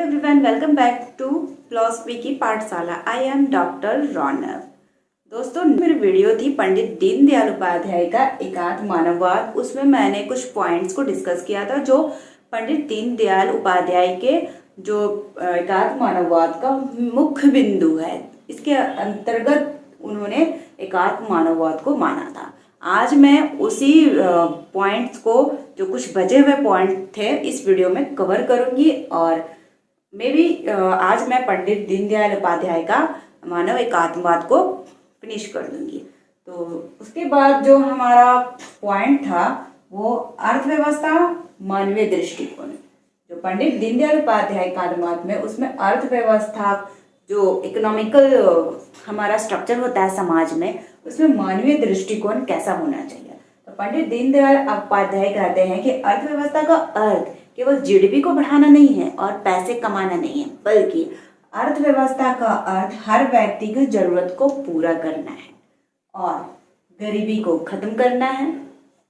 Hello everyone, welcome back to philosophy की पाठशाला। I am doctor Raunak. दोस्तों, मेरी वीडियो थी पंडित दीनदयाल उपाध्याय का एकात्म मानववाद। उसमें मैंने कुछ पॉइंट्स को डिस्कस किया था जो पंडित दीनदयाल उपाध्याय के जो एकात्म मानववाद का मुख्य बिंदु है, इसके अंतर्गत उन्होंने एकात्म मानववाद को माना था। आज मैं उसी पॉइंट्स को, जो कुछ बचे हुए पॉइंट थे, इस वीडियो में कवर करूंगी और मे बी आज मैं पंडित दीनदयाल उपाध्याय का मानव एकात्मवाद को फिनिश कर दूंगी। तो उसके बाद जो हमारा पॉइंट था वो अर्थव्यवस्था, मानवीय दृष्टिकोण। जो पंडित दीनदयाल उपाध्याय एकात्मवाद में, उसमें अर्थव्यवस्था, जो इकोनॉमिकल हमारा स्ट्रक्चर होता है समाज में, उसमें मानवीय दृष्टिकोण कैसा होना चाहिए। तो पंडित दीनदयाल उपाध्याय कहते हैं कि अर्थव्यवस्था का अर्थ केवल जीडीपी को बढ़ाना नहीं है और पैसे कमाना नहीं है, बल्कि अर्थव्यवस्था का अर्थ हर व्यक्ति की जरूरत को पूरा करना है और गरीबी को खत्म करना है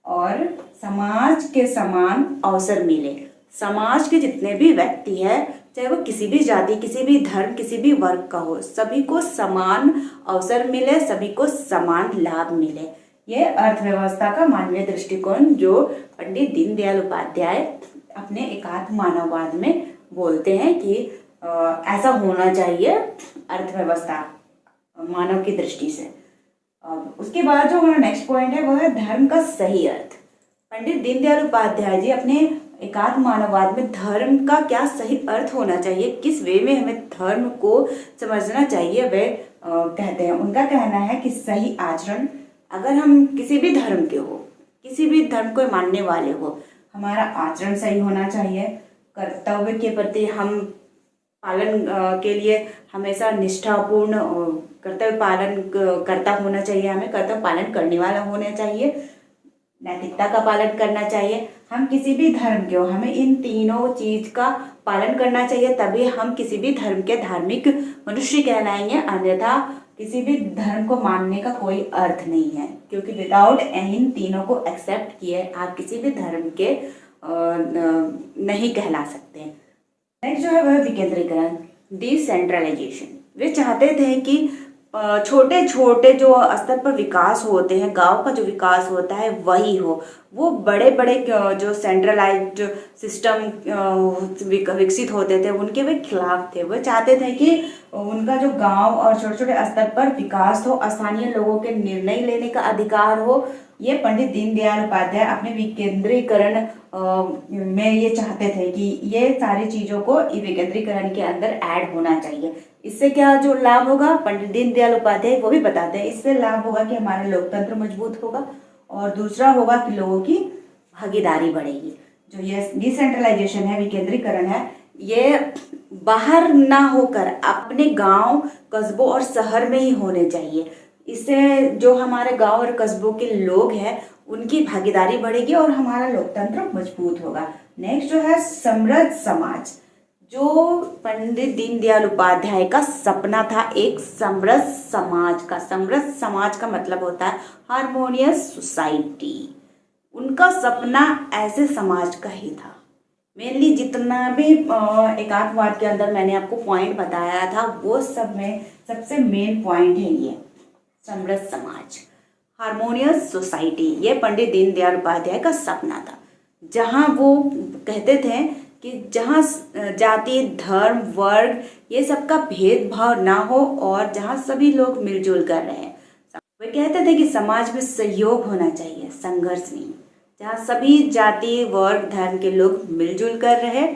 और समाज के समान अवसर मिले। समाज के जितने भी व्यक्ति है, चाहे वो किसी भी जाति, किसी भी धर्म, किसी भी वर्ग का हो, सभी को समान अवसर मिले, सभी को समान लाभ मिले। ये अर्थव्यवस्था का मानवीय दृष्टिकोण जो पंडित दीनदयाल उपाध्याय अपने एकात्म मानववाद में बोलते हैं कि ऐसा होना चाहिए अर्थव्यवस्था मानव की दृष्टि से। उसके बाद जो हमारा नेक्स्ट पॉइंट है वो है धर्म का सही अर्थ। पंडित दीनदयाल उपाध्याय जी अपने एकात्म मानववाद में धर्म का क्या सही अर्थ होना चाहिए, किस वे में हमें धर्म को समझना चाहिए, वे कहते हैं। उनका कहना है कि सही आचरण, अगर हम किसी भी धर्म के हो, किसी भी धर्म को मानने वाले हो, हमारा आचरण सही होना चाहिए। कर्तव्य के प्रति हम पालन के लिए हमेशा निष्ठापूर्ण कर्तव्य पालन करता होना चाहिए, हमें कर्तव्य पालन करने वाला होना चाहिए, नैतिकता का पालन करना चाहिए। हम किसी भी धर्म के हो, हमें इन तीनों चीज का पालन करना चाहिए, तभी हम किसी भी धर्म के धार्मिक मनुष्य कहलाएंगे। अन्यथा किसी भी धर्म को मानने का कोई अर्थ नहीं है, क्योंकि विदाउट इन तीनों को एक्सेप्ट किए आप किसी भी धर्म के नहीं कहला सकते। नेक्स्ट जो है वह विकेंद्रीकरण, डिसेंट्रलाइजेशन। वे चाहते थे कि छोटे छोटे जो स्तर पर विकास होते हैं, गांव का जो विकास होता है वही हो, वो बड़े बड़े जो सेंट्रलाइज्ड सिस्टम विकसित होते थे उनके वे खिलाफ थे। वो चाहते थे कि उनका जो गांव और छोटे छोटे स्तर पर विकास हो, स्थानीय लोगों के निर्णय लेने का अधिकार हो। ये पंडित दीनदयाल उपाध्याय अपने विकेंद्रीकरण में ये चाहते थे कि ये सारी चीज़ों को विकेंद्रीकरण के अंदर ऐड होना चाहिए। इससे क्या जो लाभ होगा, पंडित दीनदयाल उपाध्याय वो भी बताते हैं, इससे लाभ होगा कि हमारा लोकतंत्र मजबूत होगा और दूसरा होगा कि लोगों की भागीदारी बढ़ेगी। जो ये डिसेंट्रलाइजेशन है, विकेंद्रीकरण है, ये बाहर ना होकर अपने गांव, कस्बों और शहर में ही होने चाहिए। इससे जो हमारे गांव और कस्बों के लोग हैं उनकी भागीदारी बढ़ेगी और हमारा लोकतंत्र मजबूत होगा। नेक्स्ट जो है समृद्ध समाज। जो पंडित दीनदयाल उपाध्याय का सपना था एक समृद्ध समाज का। समृद्ध समाज का मतलब होता है हार्मोनियस सोसाइटी। उनका सपना ऐसे समाज का ही था। मेनली जितना भी एकात्मवाद के अंदर मैंने आपको पॉइंट बताया था, वो सब में सबसे मेन पॉइंट है ये समृद्ध समाज, हार्मोनियस सोसाइटी। ये पंडित दीनदयाल उपाध्याय का सपना था, जहाँ वो कहते थे कि जहाँ जाति, धर्म, वर्ग ये सब का भेदभाव ना हो और जहाँ सभी लोग मिलजुल कर रहे हैं। वे कहते थे कि समाज में सहयोग होना चाहिए, संघर्ष नहीं। जहाँ सभी जाति, वर्ग, धर्म के लोग मिलजुल कर रहे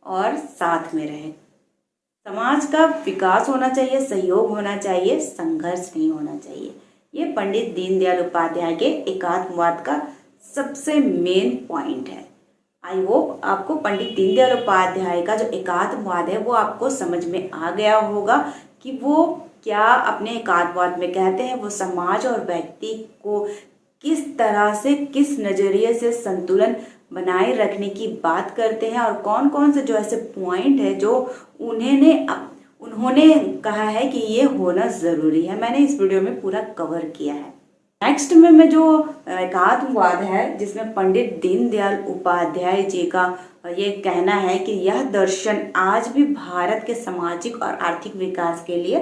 और साथ में रहे। समाज का विकास होना चाहिए, सहयोग होना चाहिए, संघर्ष नहीं होना चाहिए। ये पंडित दीनदयाल उपाध्याय के एकात्मवाद का सबसे मेन पॉइंट है। आई होप आपको पंडित दीनदयाल उपाध्याय का जो एकात्मवाद है वो आपको समझ में आ गया होगा कि वो क्या अपने एकात्मवाद में कहते हैं। वो समाज और व्यक्ति को किस तरह से, किस नज़रिए से संतुलन बनाए रखने की बात करते हैं और कौन कौन से जो ऐसे पॉइंट है जो उन्होंने कहा है कि ये होना ज़रूरी है। मैंने इस वीडियो में पूरा कवर किया है। नेक्स्ट में जो एकात्मवाद है, जिसमें पंडित दीनदयाल उपाध्याय जी का ये कहना है कि यह दर्शन आज भी भारत के सामाजिक और आर्थिक विकास के लिए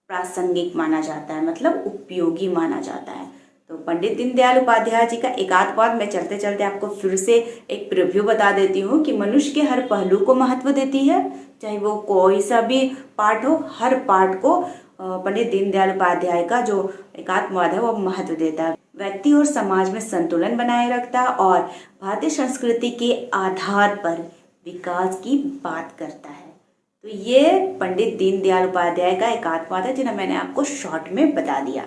प्रासंगिक माना जाता है, मतलब उपयोगी माना जाता है। तो पंडित दीनदयाल उपाध्याय जी का एकाध बात मैं चलते चलते आपको फिर से एक प्रीव्यू बता देती हूँ कि मनुष्य के हर पहलू को महत्व देती है, चाहे वो कोई सा भी पार्ट हो, हर पार्ट को पंडित दीनदयाल उपाध्याय का जो एकात्मवाद है वो महत्व देता है। व्यक्ति और समाज में संतुलन बनाए रखता है और भारतीय संस्कृति के आधार पर विकास की बात करता है। तो ये पंडित दीनदयाल उपाध्याय का एकात्मवाद है जिन्हें मैंने आपको शॉर्ट में बता दिया।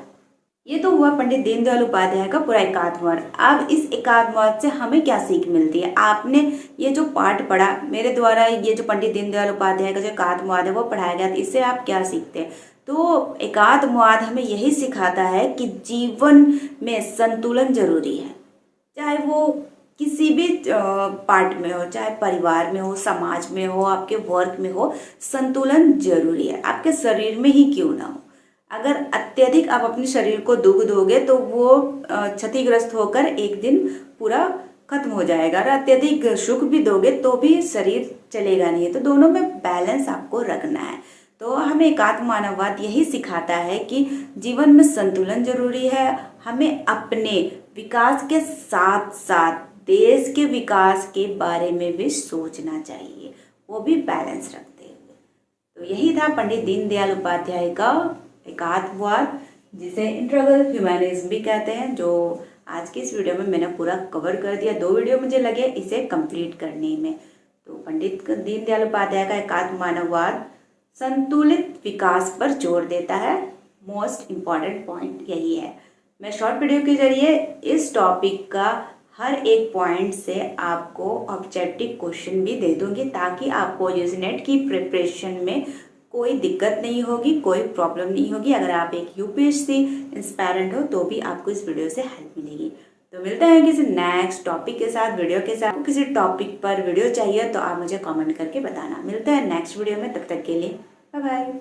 ये तो हुआ पंडित दीनदयाल उपाध्याय का पूरा एकात्मवाद। अब इस एकात्मवाद से हमें क्या सीख मिलती है? आपने ये जो पाठ पढ़ा मेरे द्वारा, ये जो पंडित दीनदयाल उपाध्याय का जो एकात्मवाद है वो पढ़ाया गया, इससे आप क्या सीखते हैं? तो एकात्मवाद हमें यही सिखाता है कि जीवन में संतुलन जरूरी है, चाहे वो किसी भी पार्ट में हो, चाहे परिवार में हो, समाज में हो, आपके वर्क में हो, संतुलन जरूरी है। आपके शरीर में ही क्यों ना हो, अगर अत्यधिक आप अपने शरीर को दुख दोगे तो वो क्षतिग्रस्त होकर एक दिन पूरा खत्म हो जाएगा, और अत्यधिक सुख भी दोगे तो भी शरीर चलेगा नहीं। तो दोनों में बैलेंस आपको रखना है। तो हमें एकात्म मानववाद यही सिखाता है कि जीवन में संतुलन जरूरी है। हमें अपने विकास के साथ साथ देश के विकास के बारे में भी सोचना चाहिए, वो भी बैलेंस रखते हुए। तो यही था पंडित दीनदयाल उपाध्याय का एकात्मवाद, जिसे इंटीग्रल ह्यूमनिज्म भी कहते हैं, जो आज की इस वीडियो में मैंने पूरा कवर कर दिया। 2 वीडियो मुझे लगे इसे कंप्लीट करने में। तो पंडित दीनदयाल उपाध्याय का एकात्म मानववाद संतुलित विकास पर जोर देता है। मोस्ट इम्पॉर्टेंट पॉइंट यही है। मैं शॉर्ट वीडियो के जरिए इस टॉपिक का हर एक पॉइंट से आपको ऑब्जेक्टिव क्वेश्चन भी दे दूंगी, ताकि आपको यूजीनेट की प्रिपरेशन में कोई दिक्कत नहीं होगी, कोई प्रॉब्लम नहीं होगी। अगर आप एक यूपीएससी एस्पायरेंट हो तो भी आपको इस वीडियो से हेल्प मिलेगी। तो मिलते हैं किसी नेक्स्ट टॉपिक के साथ, वीडियो के साथ। किसी टॉपिक पर वीडियो चाहिए तो आप मुझे कमेंट करके बताना। मिलते हैं नेक्स्ट वीडियो में, तब तक के लिए बाय बाय।